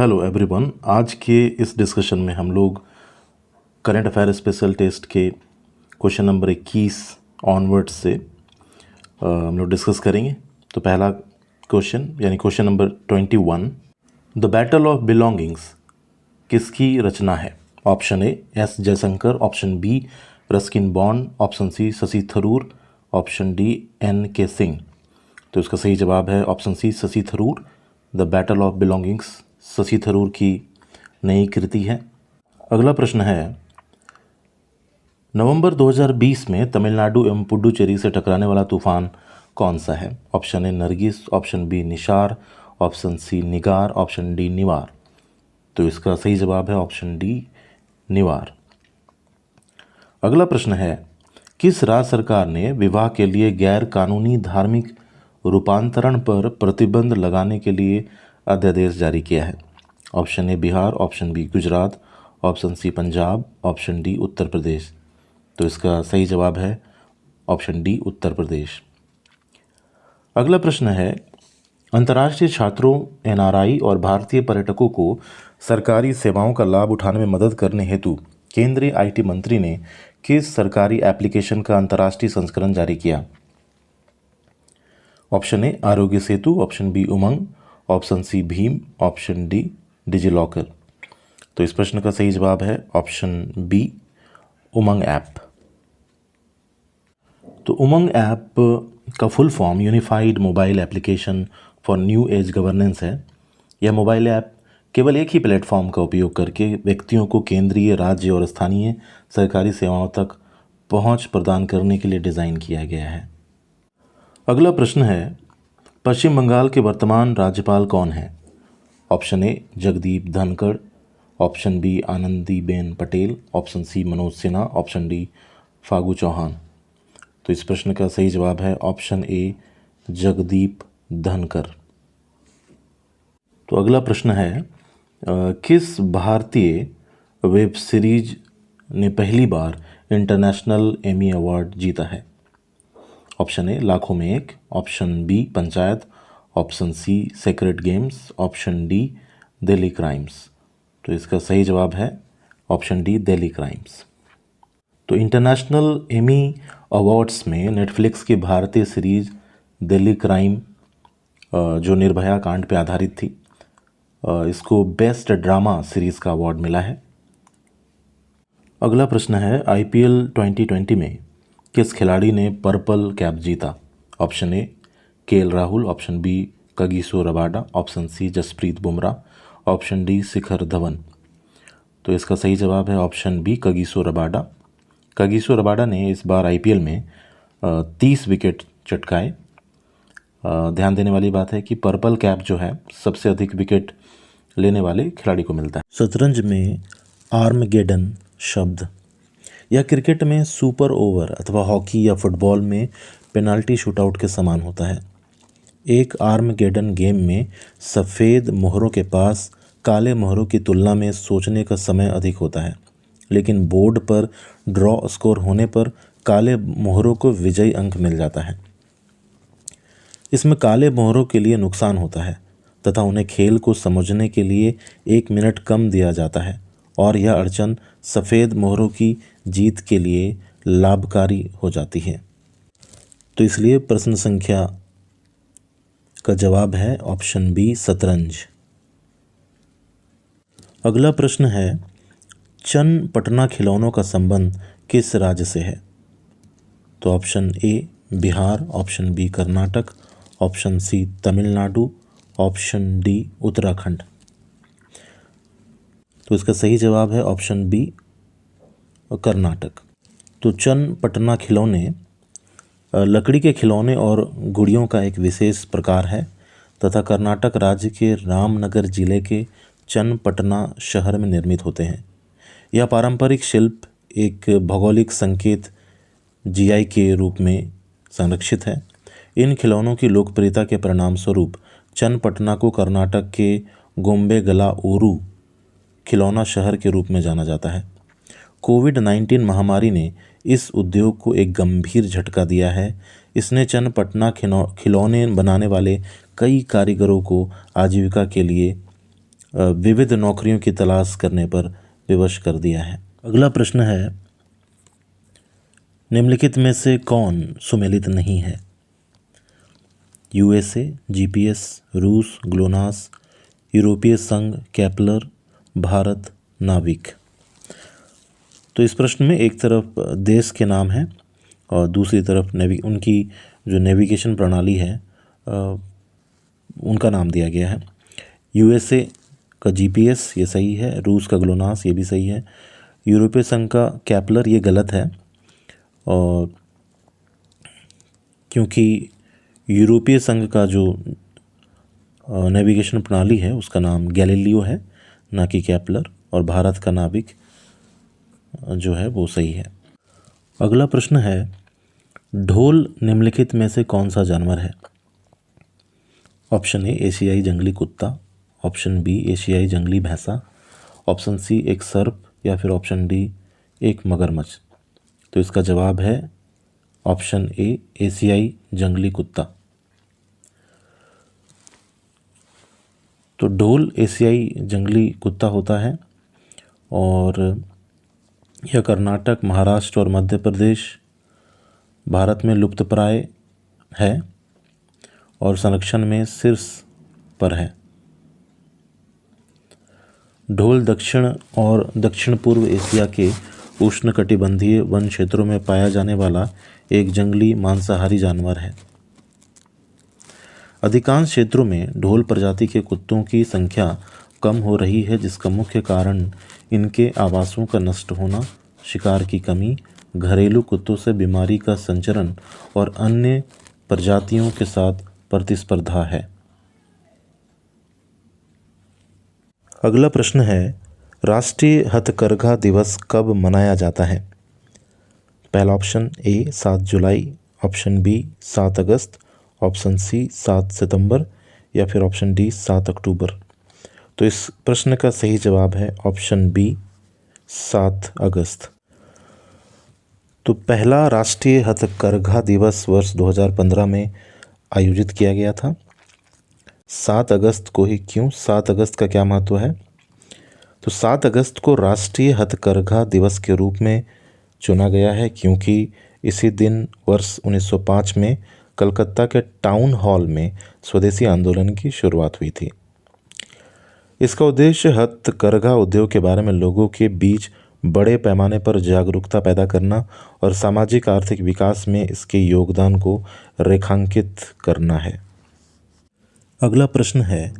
Hello everyone. आज के इस डिस्कशन में हम लोग करंट अफेयर स्पेशल टेस्ट के क्वेश्चन नंबर 21 ऑनवर्ड्स से हम लोग डिस्कस करेंगे। तो पहला क्वेश्चन यानी question number 21, the battle of belongings किसकी रचना है? Option A S Jaishankar, option B Ruskin Bond, option C Shashi Tharoor, option D N K Singh. तो इसका सही जवाब है option C Shashi Tharoor. The battle of belongings Shashi Tharoor की नई कृति है। अगला प्रश्न है, नवंबर 2020 में तमिलनाडु एवं पुडुचेरी से टकराने वाला तूफान कौन सा है? Option A Nargis, option B Nishar, option C Nigar, option D Nivar. तो इसका सही जवाब है ऑप्शन डी निवार। अगला प्रश्न है, किस राज्य सरकार ने विवाह के लिए गैर कानूनी धार्मिक रूपांतरण पर प्रतिबंध लगाने के लिए अध्यादेश जारी किया है? Option A Bihar, option B Gujarat, option C Punjab, option D Uttar Pradesh. तो इसका सही जवाब है ऑप्शन डी उत्तर प्रदेश। अगला प्रश्न है, अंतर्राष्ट्रीय छात्रों, एनआरआई और भारतीय पर्यटकों को सरकारी सेवाओं का लाभ उठाने में मदद करने हेतु केंद्रीय आईटी मंत्री ने किस सरकारी एप्लीकेशन का अंतर्राष्ट्रीय संस्करण जारी किया? Option A Aarogya Setu, option B Umang, option C भीम, ऑप्शन डी डिजिलॉकर। तो इस प्रश्न का सही जवाब है ऑप्शन बी उमंग ऐप। तो उमंग ऐप का full form unified mobile application for new age governance है। यह मोबाइल ऐप केवल एक ही प्लेटफॉर्म का उपयोग करके व्यक्तियों को केंद्रीय, राज्य और स्थानीय सरकारी सेवाओं तक पहुंच प्रदान करने के लिए डिज़ाइन किया गया है। अगला प्रश्न है, पश्चिम बंगाल के वर्तमान राज्यपाल कौन हैं? Option A Jagdeep Dhankhar, option B Anandiben Patel, option C Manoj Sinha, option D Phagu Chauhan. तो इस प्रश्न का सही जवाब है ऑप्शन ए जगदीप धनखड़। तो अगला प्रश्न है, किस भारतीय वेब सीरीज ने पहली बार इंटरनेशनल एमी अवार्ड जीता है? ऑप्शन ए लाखों में एक, option B Panchayat, option C sacred games, option D Delhi crimes. तो इसका सही जवाब है ऑप्शन डी दिल्ली क्राइम्स। तो इंटरनेशनल एमी अवार्ड्स में नेटफ्लिक्स की भारतीय सीरीज दिल्ली क्राइम जो निर्भया कांड पर आधारित थी, इसको बेस्ट ड्रामा सीरीज़ का अवार्ड मिला है। अगला प्रश्न है, आईपीएल 2020 में किस खिलाड़ी ने पर्पल कैप जीता? Option A KL Rahul, option B Kagiso Rabada, option C Jasprit Bumrah, option D Shikhar Dhawan. तो इसका सही जवाब है option B Kagiso Rabada. Kagiso Rabada ने इस बार आईपीएल में 30 विकेट चटकाए। ध्यान देने वाली बात है कि पर्पल कैप जो है सबसे अधिक विकेट लेने वाले खिलाड़ी को मिलता है। शतरंज में आर्मगेडन शब्द यह क्रिकेट में सुपर ओवर अथवा हॉकी या फुटबॉल में पेनाल्टी शूटआउट के समान होता है। एक आर्मगेडन गेम में सफ़ेद मोहरों के पास काले मोहरों की तुलना में सोचने का समय अधिक होता है, लेकिन बोर्ड पर ड्रॉ स्कोर होने पर काले मोहरों को विजयी अंक मिल जाता है। इसमें काले मोहरों के लिए नुकसान होता है तथा उन्हें खेल को समझने के लिए 1 मिनट कम दिया जाता है, और यह अड़चन सफ़ेद मोहरों की जीत के लिए लाभकारी हो जाती है। तो इसलिए प्रश्न संख्या का जवाब है ऑप्शन बी शतरंज। अगला प्रश्न है, चन्नपटना खिलौनों का संबंध किस राज्य से है? तो option A Bihar, option B Karnataka, option C Tamil Nadu, option D Uttarakhand. तो इसका सही जवाब है ऑप्शन बी कर्नाटक। तो चन्नपटना खिलौने लकड़ी के खिलौने और गुड़ियों का एक विशेष प्रकार है तथा कर्नाटक राज्य के रामनगर जिले के चन्नपटना शहर में निर्मित होते हैं। यह पारंपरिक शिल्प एक भौगोलिक संकेत जीआई के रूप में संरक्षित है। इन खिलौनों की लोकप्रियता के परिणाम स्वरूप चन्नपटना को कर्नाटक के गोम्बेगला ऊरू खिलौना शहर के रूप में जाना जाता है। कोविड-19 महामारी ने इस उद्योग को एक गंभीर झटका दिया है। इसने चन्नपटना खिलौने बनाने वाले कई कारीगरों को आजीविका के लिए विविध नौकरियों की तलाश करने पर विवश कर दिया है। अगला प्रश्न है, निम्नलिखित में से कौन सुमेलित नहीं है? यूएसए, जीपीएस, रूस, ग्लोनास, यूरोपीय संघ, केपलर, भारत, नाविक। तो इस प्रश्न में एक तरफ देश के नाम हैं और दूसरी तरफ उनकी जो नेविगेशन प्रणाली है उनका नाम दिया गया है। यूएसए का जीपीएस ये सही है, रूस का ग्लोनास ये भी सही है, यूरोपीय संघ का केपलर ये गलत है, और क्योंकि यूरोपीय संघ का जो नेविगेशन प्रणाली है उसका नाम गैलीलियो है, ना कि केपलर, और भारत का नाविक जो है वो सही है। अगला प्रश्न है, ढोल निम्नलिखित में से कौन सा जानवर है? ऑप्शन ए एशियाई जंगली कुत्ता, ऑप्शन बी एशियाई जंगली भैंसा, ऑप्शन सी एक सर्प, या फिर ऑप्शन डी एक मगरमच्छ। तो इसका जवाब है ऑप्शन ए एशियाई जंगली कुत्ता। तो ढोल एशियाई जंगली कुत्ता होता है और यह कर्नाटक, महाराष्ट्र और मध्य प्रदेश, भारत में लुप्तप्राय है और संरक्षण में शीर्ष पर है। ढोल दक्षिण और दक्षिण पूर्व एशिया के उष्णकटिबंधीय वन क्षेत्रों में पाया जाने वाला एक जंगली मांसाहारी जानवर है। अधिकांश क्षेत्रों में ढोल प्रजाति के कुत्तों की संख्या कम हो रही है, जिसका मुख्य कारण इनके आवासों का नष्ट होना, शिकार की कमी, घरेलू कुत्तों से बीमारी का संचरण और अन्य प्रजातियों के साथ प्रतिस्पर्धा है। अगला प्रश्न है, राष्ट्रीय हथकरघा दिवस कब मनाया जाता है? पहला ऑप्शन ए 7 जुलाई, ऑप्शन बी 7 अगस्त, ऑप्शन सी 7 सितंबर, या फिर ऑप्शन डी 7 अक्टूबर। तो इस प्रश्न का सही जवाब है ऑप्शन बी 7 अगस्त। तो पहला राष्ट्रीय हथकरघा दिवस वर्ष 2015 में आयोजित किया गया था। 7 अगस्त को ही क्यों? 7 अगस्त का क्या महत्व है? तो 7 अगस्त को राष्ट्रीय हथकरघा दिवस के रूप में चुना गया है क्योंकि इसी दिन वर्ष 1905 में कलकत्ता के टाउन हॉल में स्वदेशी आंदोलन की शुरुआत हुई थी। इसका उद्देश्य हथकरघा उद्योग के बारे में लोगों के बीच बड़े पैमाने पर जागरूकता पैदा करना और सामाजिक आर्थिक विकास में इसके योगदान को रेखांकित करना है। अगला प्रश्न है,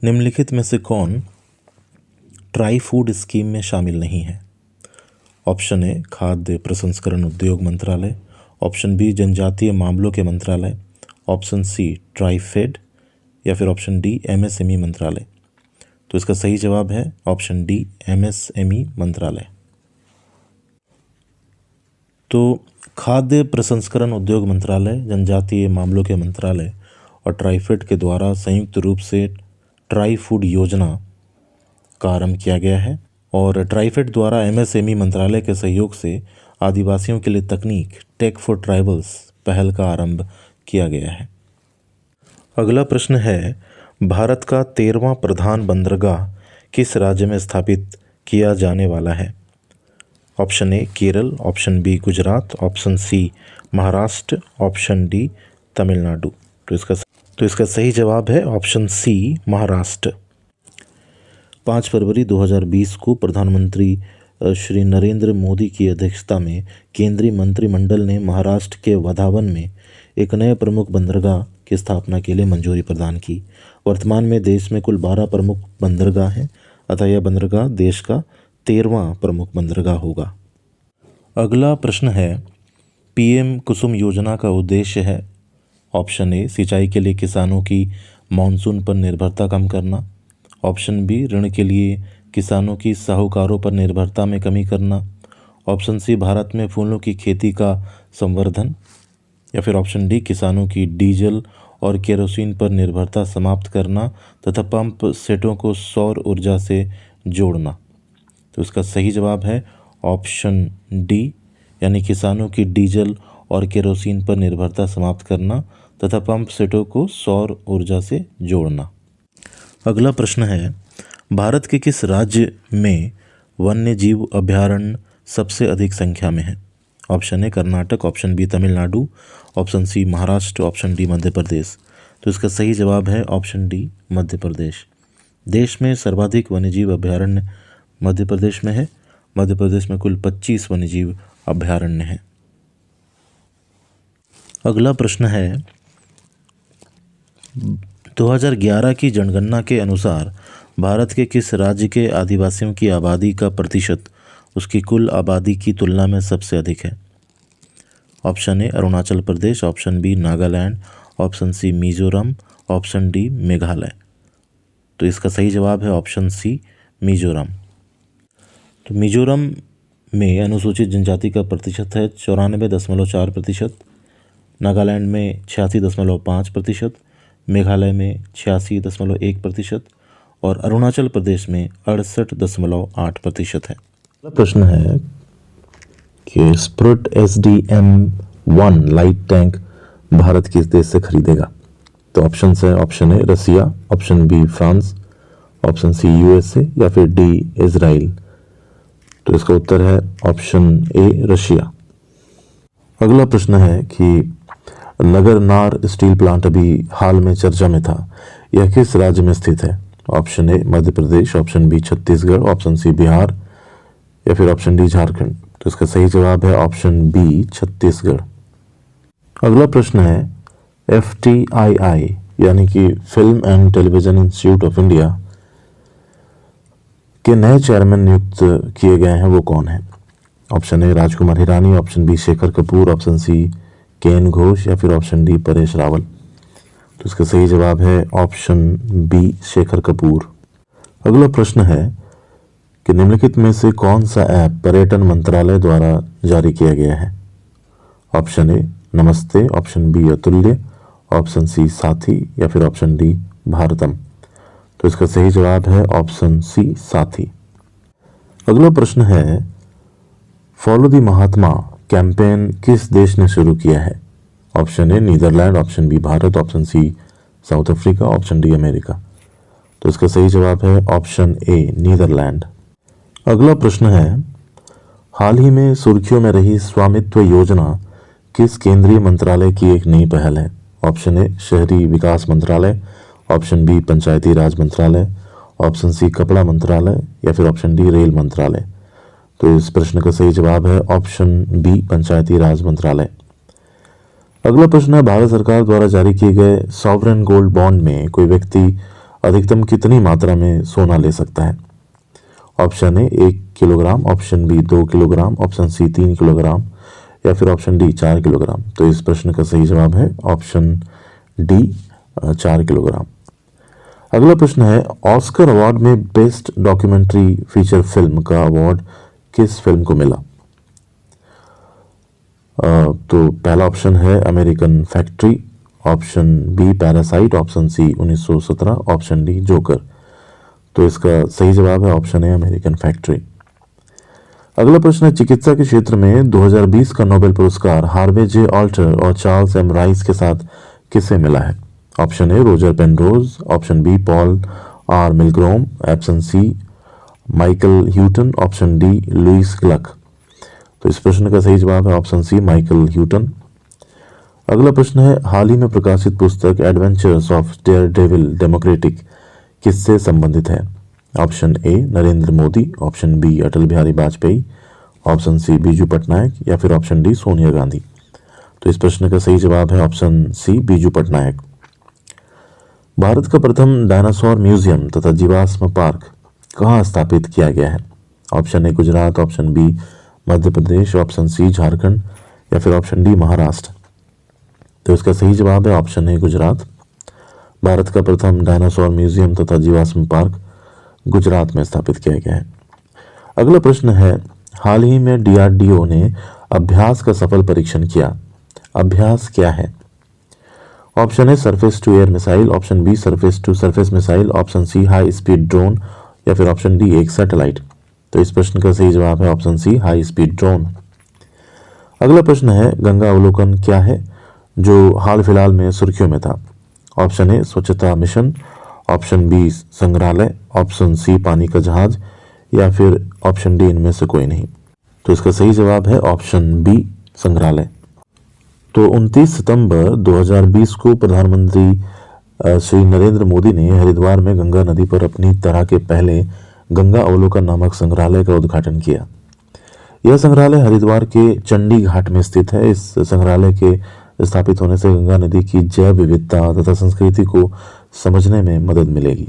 निम्नलिखित में से कौन ट्राई फूड स्कीम में शामिल नहीं है? ऑप्शन ए खाद्य प्रसंस्करण उद्योग मंत्रालय, ऑप्शन बी जनजातीय मामलों के मंत्रालय, ऑप्शन सी ट्राईफेड, या फिर ऑप्शन डी एमएसएमई मंत्रालय। तो इसका सही जवाब है ऑप्शन डी एमएसएमई मंत्रालय। तो खाद्य प्रसंस्करण उद्योग मंत्रालय, जनजातीय मामलों के मंत्रालय और ट्राईफेड के द्वारा संयुक्त रूप से ट्राई फूड योजना का आरंभ किया गया है और ट्राईफेड द्वारा एमएसएमई मंत्रालय के सहयोग से आदिवासियों के लिए तकनीक टेक फॉर ट्राइबल्स पहल का आरंभ किया गया है। अगला प्रश्न है, भारत का 13वां प्रधान बंदरगाह किस राज्य में स्थापित किया जाने वाला है? Option A Kerala, option B Gujarat, option C Maharashtra, option D Tamil Nadu. तो इसका सही जवाब है ऑप्शन सी महाराष्ट्र। 5 फरवरी 2020 को प्रधानमंत्री श्री नरेंद्र मोदी की अध्यक्षता में केंद्रीय मंत्रिमंडल ने महाराष्ट्र के वधावन में एक नए प्रमुख बंदरगाह की स्थापना के लिए मंजूरी प्रदान की। वर्तमान में देश में कुल 12 प्रमुख बंदरगाह हैं, अतः यह बंदरगाह देश का 13वां प्रमुख बंदरगाह होगा। अगला प्रश्न है, पीएम कुसुम योजना का उद्देश्य है? ऑप्शन ए सिंचाई के लिए किसानों की मानसून पर निर्भरता कम करना, ऑप्शन बी ऋण के लिए किसानों की साहूकारों पर निर्भरता में कमी करना, ऑप्शन सी भारत में फूलों की खेती का संवर्धन, या फिर ऑप्शन डी किसानों की डीजल और केरोसिन पर निर्भरता समाप्त करना तथा पंप सेटों को सौर ऊर्जा से जोड़ना। तो इसका सही जवाब है ऑप्शन डी, यानी किसानों की डीजल और केरोसिन पर निर्भरता समाप्त करना तथा पंप सेटों को सौर ऊर्जा से जोड़ना। अगला प्रश्न है, भारत के किस राज्य में वन्य जीव अभयारण्य सबसे अधिक संख्या में है? Option A Karnataka, option B Tamil Nadu, option C Maharashtra, option D Madhya Pradesh. तो इसका सही जवाब है ऑप्शन डी मध्य प्रदेश। देश में सर्वाधिक वन्यजीव अभयारण्य मध्य प्रदेश में है। मध्य प्रदेश में कुल 25 वन्यजीव अभयारण्य हैं। अगला प्रश्न है 2011 की जनगणना के अनुसार भारत के किस राज्य के आदिवासियों की आबादी का प्रतिशत उसकी कुल आबादी की तुलना में सबसे अधिक है? Option A Arunachal Pradesh, option B Nagaland, option C Mizoram, option D Meghalaya. तो इसका सही जवाब है ऑप्शन सी मिजोरम। तो मिजोरम में अनुसूचित जनजाति का प्रतिशत है 94.4%, नागालैंड में 86.5%, मेघालय में 86.1% और अरुणाचल प्रदेश में 68.8% है। अगला प्रश्न है कि स्प्रुट SDM-1 लाइट टैंक भारत किस देश से खरीदेगा? तो ऑप्शन है option A Russia, option B France, option C USA या फिर डी इजराइल। तो इसका उत्तर है ऑप्शन ए रशिया। अगला प्रश्न है कि नगरनार स्टील प्लांट अभी हाल में चर्चा में था, यह किस राज्य में स्थित है? Option A Madhya Pradesh, option B Chhattisgarh, option C Bihar या फिर ऑप्शन डी झारखंड। तो इसका सही जवाब है ऑप्शन बी छत्तीसगढ़। अगला प्रश्न है FTII यानी कि film and television institute of India के नए चेयरमैन नियुक्त किए गए हैं, वो कौन है? Option A Rajkumar Hirani, option B Shekhar Kapoor, option C Ken Ghosh या फिर ऑप्शन डी परेश रावल। तो इसका सही जवाब है ऑप्शन बी शेखर कपूर। अगला प्रश्न है कि निम्नलिखित में से कौन सा ऐप पर्यटन मंत्रालय द्वारा जारी किया गया है? ऑप्शन ए नमस्ते, ऑप्शन बी अतुल्य, ऑप्शन सी साथी या फिर ऑप्शन डी भारतम। तो इसका सही जवाब है ऑप्शन सी साथी। अगला प्रश्न है फॉलो द महात्मा कैंपेन किस देश ने शुरू किया है? Option A Netherlands, option B Bharat, option C South Africa, option D America. तो इसका सही जवाब है ऑप्शन ए नीदरलैंड। अगला प्रश्न है हाल ही में सुर्खियों में रही स्वामित्व योजना किस केंद्रीय मंत्रालय की एक नई पहल है? ऑप्शन ए शहरी विकास मंत्रालय, ऑप्शन बी पंचायती राज मंत्रालय, ऑप्शन सी कपड़ा मंत्रालय या फिर ऑप्शन डी रेल मंत्रालय। तो इस प्रश्न का सही जवाब है ऑप्शन बी पंचायती राज मंत्रालय। अगला प्रश्न है भारत सरकार द्वारा जारी किए गए सॉवरेन गोल्ड बॉन्ड में कोई व्यक्ति अधिकतम कितनी मात्रा में सोना ले सकता है? Option A 1 kilogram, option B 2 kilogram, option C 3 kilogram या फिर ऑप्शन डी 4 किलोग्राम। तो इस प्रश्न का सही जवाब है ऑप्शन डी 4 किलोग्राम। अगला प्रश्न है ऑस्कर अवार्ड में बेस्ट डॉक्यूमेंट्री फीचर फिल्म का अवार्ड किस फिल्म को मिला? तो पहला ऑप्शन है American factory, option B parasite, option C 1917, option D joker. तो इसका सही जवाब है ऑप्शन ए अमेरिकन फैक्ट्री। अगला प्रश्न है चिकित्सा के क्षेत्र में 2020 का नोबेल पुरस्कार हार्वे जे ऑल्टर और चार्ल्स एम राइस के साथ किसे मिला है? Option A Roger Penrose, option B Paul R Milgrom, option C Michael Houghton, option D Louise Gluck. तो इस प्रश्न का सही जवाब है ऑप्शन सी माइकल ह्यूटन। अगला प्रश्न है हाल ही में प्रकाशित पुस्तक adventures of daredevil democratic किससे संबंधित है? Option A Narendra Modi, option B Atal Bihari Vajpayee, option C Biju Patnaik या फिर ऑप्शन डी सोनिया गांधी। तो इस प्रश्न का सही जवाब है ऑप्शन सी बीजू पटनायक। भारत का प्रथम डायनासोर म्यूजियम तथा जीवाश्म पार्क कहाँ स्थापित किया गया है? Option A Gujarat, option B Madhya Pradesh, option C Jharkhand या फिर ऑप्शन डी महाराष्ट्र। तो इसका सही जवाब है ऑप्शन ए गुजरात। भारत का प्रथम डायनासोर म्यूजियम तथा जीवाश्म पार्क गुजरात में स्थापित किया गया है। अगला प्रश्न है हाल ही में DRDO ने अभ्यास का सफल परीक्षण किया, अभ्यास क्या है? Option A surface to air missile, option B surface to surface missile, option C high speed drone या फिर ऑप्शन डी एक सैटेलाइट। तो इस प्रश्न का सही जवाब है option C high speed drone. अगला प्रश्न है गंगा अवलोकन क्या है जो हाल फिलहाल में सुर्खियों में था? ऑप्शन ए स्वच्छता मिशन, ऑप्शन बी संग्रहालय, ऑप्शन सी पानी का जहाज, या फिर ऑप्शन डी इनमें से कोई नहीं। तो इसका सही जवाब है ऑप्शन बी संग्रहालय। तो 29 सितंबर 2020 को प्रधानमंत्री श्री नरेंद्र मोदी ने हरिद्वार में गंगा नदी पर अपनी तरह के पहले गंगा अवलोकन नामक संग्रहालय का उद्घाटन किया। यह संग्रहालय हरिद्वार के चंडी घाट में स्थित है। इस संग्रहालय के स्थापित होने से गंगा नदी की जैव विविधता तथा संस्कृति को समझने में मदद मिलेगी।